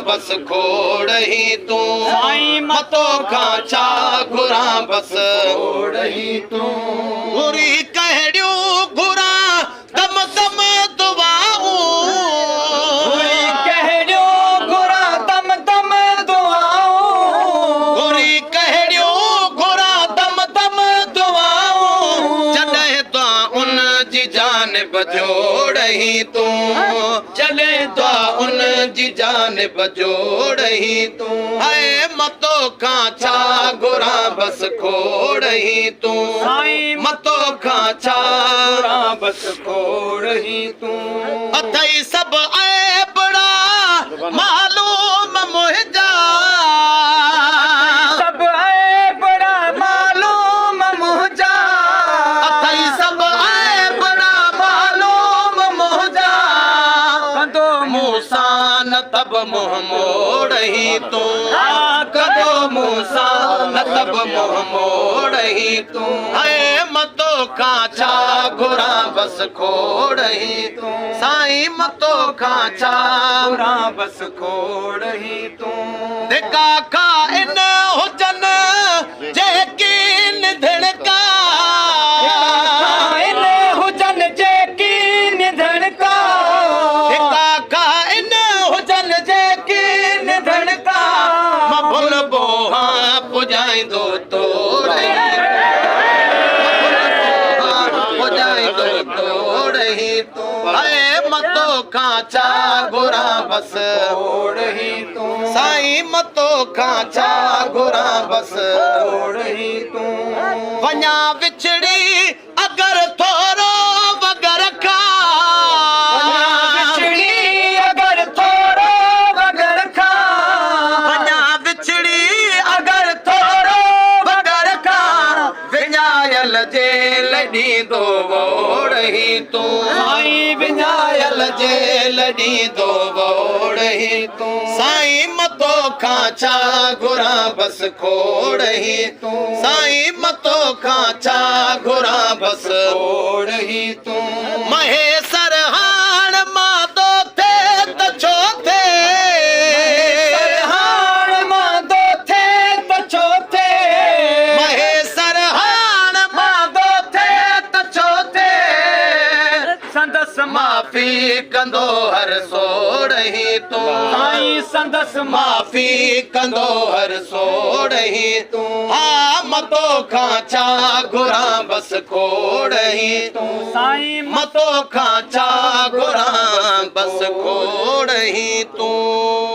बस खोड़ ही तू साईं मतो खां छा घुरां बस खोड़ ही तू घुरी कहिड़ियूं घुरां दम दम दुआऊं घुरी कहिड़ियूं घुरां दम दम दुआऊं घुरी कहिड़ियूं घुरां दम दम दुआऊं जॾहिं तो उन जी जानिब जोड़ही तूं जॾहिं तो उन जी जानिब जोड़ही तूं हाय मतो खां छा घुरां बस खोड़ ही तूं साईं मतो खां छा घुरां बस खोड़ ही तूं अथई सभु ऐबड़ा मालूम मुंहिंजा सब है बड़ा मालूम मुझा अथई सभु ऐबड़ा मालूम मुंहिंजा कंदो मूंसां न तब मुंहुं मोड़ही तूं कदो मूंसां न तब मुंहुं मोड़ही तूं हाय मतो खां छा घुरां बस खोड़ही तूं साईं मतो खां छा घुरां बस खोड़ ही तूं धिका खा इन हुजनि जेकी निधण का इन हुजन जेकी निधन का धिका खा इन हुजनि जेकी निधण का मां भुल बोहा पुॼाईंदो तोड़ही पुॼाईंदो तोड़ही तूं हाय मतो खां छा घुरां बस खोड़ ही तूं साईं मतो खां छा घुरां बस खोड़ ही तूं वञा विछड़ी अगरि थोरो वगर खा विछड़ी अगर थोरो वगर खा वञा विछड़ी अगरि थोरो वगर खा विञायल जेल ॾींदो वोड़ही तूं साईं विञायल जेल ॾींदो वोड़ही तूं साईं मतो खां छा घुरां बस खोड़ही तूं साईं मतो खां छा घुरां बस खोड़ ही तूं महेसर हाण मां तो थे त छो थे हाण मां दो थे त छो थे महेसर हाण मां तो थे त छो थे संदस माफ़ी कंदो हर सोड़ही तूं साईं संदस माफ़ी कंदो हर सोड़ही तूं हा मतो खां छा घुरां बस खोड़ही तूं साईं मतो खां छा घुरां बस खोड़ही तूं